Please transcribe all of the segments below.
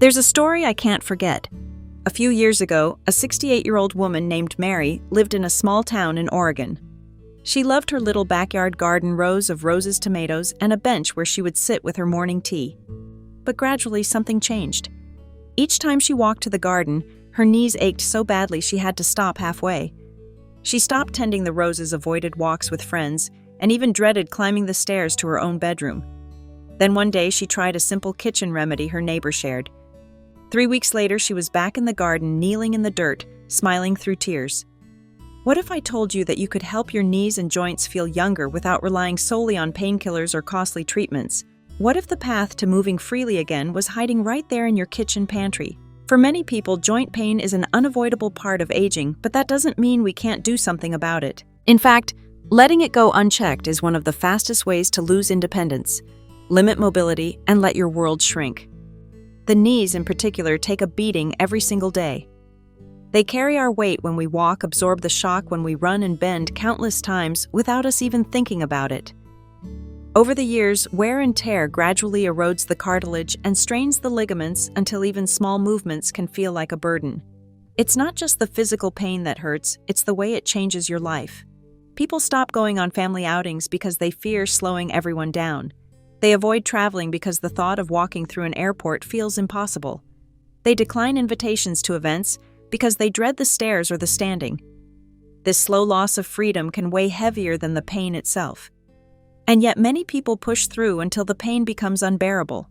There's a story I can't forget. A few years ago, a 68-year-old woman named Mary lived in a small town in Oregon. She loved her little backyard garden, rows of roses, tomatoes, and a bench where she would sit with her morning tea. But gradually something changed. Each time she walked to the garden, her knees ached so badly she had to stop halfway. She stopped tending the roses, avoided walks with friends, and even dreaded climbing the stairs to her own bedroom. Then one day she tried a simple kitchen remedy her neighbor shared. 3 weeks later, she was back in the garden, kneeling in the dirt, smiling through tears. What if I told you that you could help your knees and joints feel younger without relying solely on painkillers or costly treatments? What if the path to moving freely again was hiding right there in your kitchen pantry? For many people, joint pain is an unavoidable part of aging, but that doesn't mean we can't do something about it. In fact, letting it go unchecked is one of the fastest ways to lose independence, limit mobility, and let your world shrink. The knees, in particular, take a beating every single day. They carry our weight when we walk, absorb the shock when we run, and bend countless times without us even thinking about it. Over the years, wear and tear gradually erodes the cartilage and strains the ligaments until even small movements can feel like a burden. It's not just the physical pain that hurts, it's the way it changes your life. People stop going on family outings because they fear slowing everyone down. They avoid traveling because the thought of walking through an airport feels impossible. They decline invitations to events because they dread the stairs or the standing. This slow loss of freedom can weigh heavier than the pain itself. And yet many people push through until the pain becomes unbearable.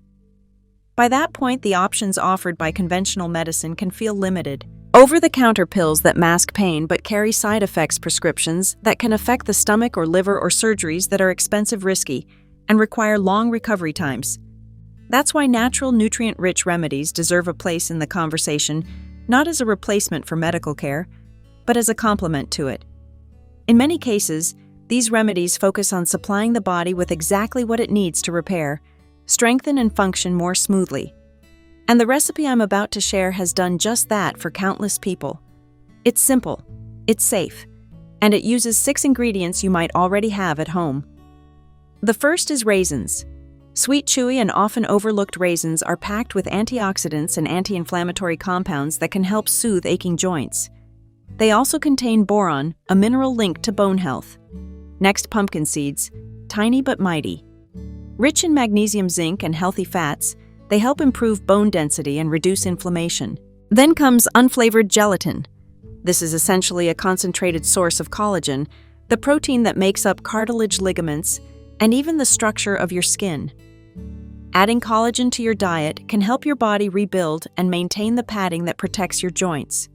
By that point, the options offered by conventional medicine can feel limited. Over-the-counter pills that mask pain but carry side effects, prescriptions that can affect the stomach or liver, or surgeries that are expensive, risky, and require long recovery times. That's why natural, nutrient-rich remedies deserve a place in the conversation, not as a replacement for medical care, but as a complement to it. In many cases, these remedies focus on supplying the body with exactly what it needs to repair, strengthen, and function more smoothly. And the recipe I'm about to share has done just that for countless people. It's simple, it's safe, and it uses 6 ingredients you might already have at home. The first is raisins. Sweet, chewy, and often overlooked raisins are packed with antioxidants and anti-inflammatory compounds that can help soothe aching joints. They also contain boron, a mineral linked to bone health. Next, pumpkin seeds, tiny but mighty. Rich in magnesium, zinc, and healthy fats, they help improve bone density and reduce inflammation. Then comes unflavored gelatin. This is essentially a concentrated source of collagen, the protein that makes up cartilage, ligaments, and even the structure of your skin. Adding collagen to your diet can help your body rebuild and maintain the padding that protects your joints.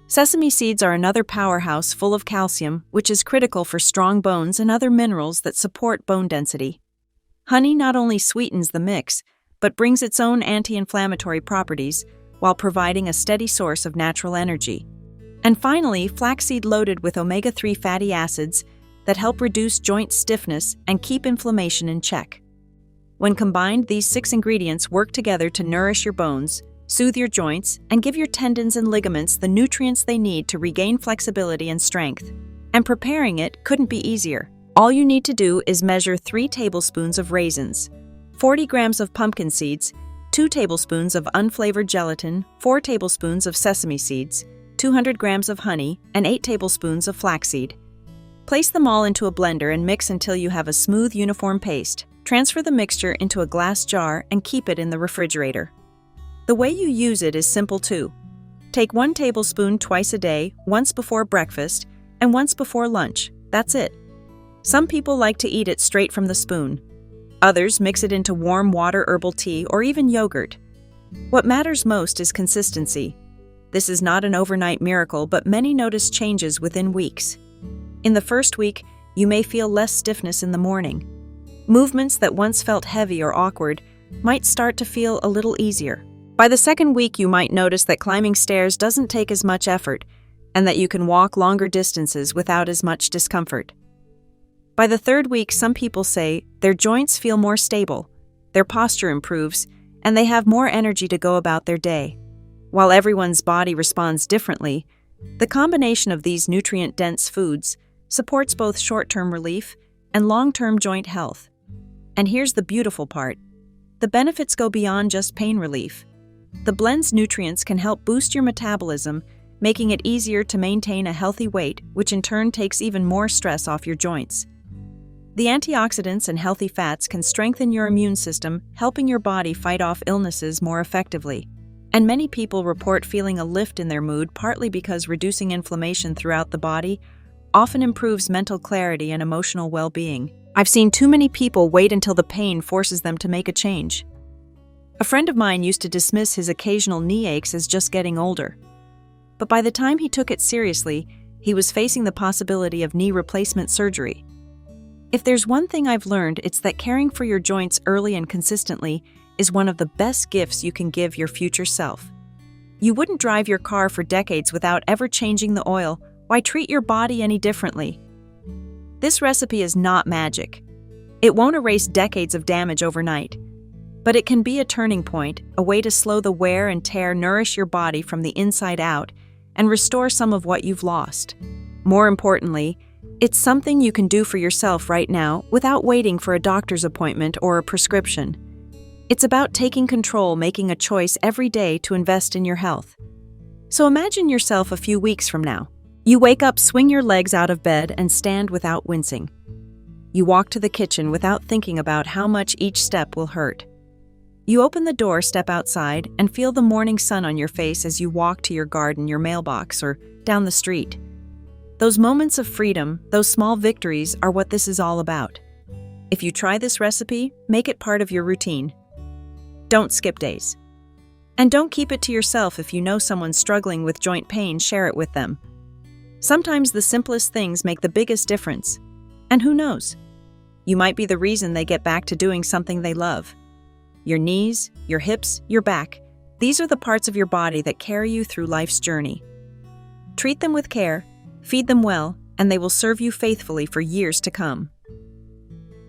Sesame seeds are another powerhouse full of calcium, which is critical for strong bones and other minerals that support bone density. Honey not only sweetens the mix, but brings its own anti-inflammatory properties while providing a steady source of natural energy. And finally, flaxseed, loaded with omega-3 fatty acids that help reduce joint stiffness and keep inflammation in check. When combined, these 6 ingredients work together to nourish your bones, soothe your joints, and give your tendons and ligaments the nutrients they need to regain flexibility and strength. And preparing it couldn't be easier. All you need to do is measure 3 tablespoons of raisins, 40 grams of pumpkin seeds, 2 tablespoons of unflavored gelatin, 4 tablespoons of sesame seeds, 200 grams of honey, and 8 tablespoons of flaxseed. Place them all into a blender and mix until you have a smooth, uniform paste. Transfer the mixture into a glass jar and keep it in the refrigerator. The way you use it is simple too. Take 1 tablespoon twice a day, once before breakfast and once before lunch. That's it. Some people like to eat it straight from the spoon. Others mix it into warm water, herbal tea, or even yogurt. What matters most is consistency. This is not an overnight miracle, but many notice changes within weeks. In the first week, you may feel less stiffness in the morning. Movements that once felt heavy or awkward might start to feel a little easier. By the second week, you might notice that climbing stairs doesn't take as much effort and that you can walk longer distances without as much discomfort. By the third week, some people say their joints feel more stable, their posture improves, and they have more energy to go about their day. While everyone's body responds differently, the combination of these nutrient-dense foods supports both short-term relief and long-term joint health. And here's the beautiful part. The benefits go beyond just pain relief. The blend's nutrients can help boost your metabolism, making it easier to maintain a healthy weight, which in turn takes even more stress off your joints. The antioxidants and healthy fats can strengthen your immune system, helping your body fight off illnesses more effectively. And many people report feeling a lift in their mood, partly because reducing inflammation throughout the body often improves mental clarity and emotional well-being. I've seen too many people wait until the pain forces them to make a change. A friend of mine used to dismiss his occasional knee aches as just getting older. But by the time he took it seriously, he was facing the possibility of knee replacement surgery. If there's one thing I've learned, it's that caring for your joints early and consistently is one of the best gifts you can give your future self. You wouldn't drive your car for decades without ever changing the oil. Why treat your body any differently? This recipe is not magic. It won't erase decades of damage overnight. But it can be a turning point, a way to slow the wear and tear, nourish your body from the inside out, and restore some of what you've lost. More importantly, it's something you can do for yourself right now without waiting for a doctor's appointment or a prescription. It's about taking control, making a choice every day to invest in your health. So imagine yourself a few weeks from now. You wake up, swing your legs out of bed, and stand without wincing. You walk to the kitchen without thinking about how much each step will hurt. You open the door, step outside, and feel the morning sun on your face as you walk to your garden, your mailbox, or down the street. Those moments of freedom, those small victories, are what this is all about. If you try this recipe, make it part of your routine. Don't skip days. And don't keep it to yourself. If you know someone struggling with joint pain, share it with them. Sometimes the simplest things make the biggest difference. And who knows? You might be the reason they get back to doing something they love. Your knees, your hips, your back, these are the parts of your body that carry you through life's journey. Treat them with care, feed them well, and they will serve you faithfully for years to come.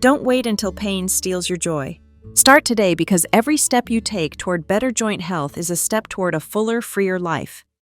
Don't wait until pain steals your joy. Start today, because every step you take toward better joint health is a step toward a fuller, freer life.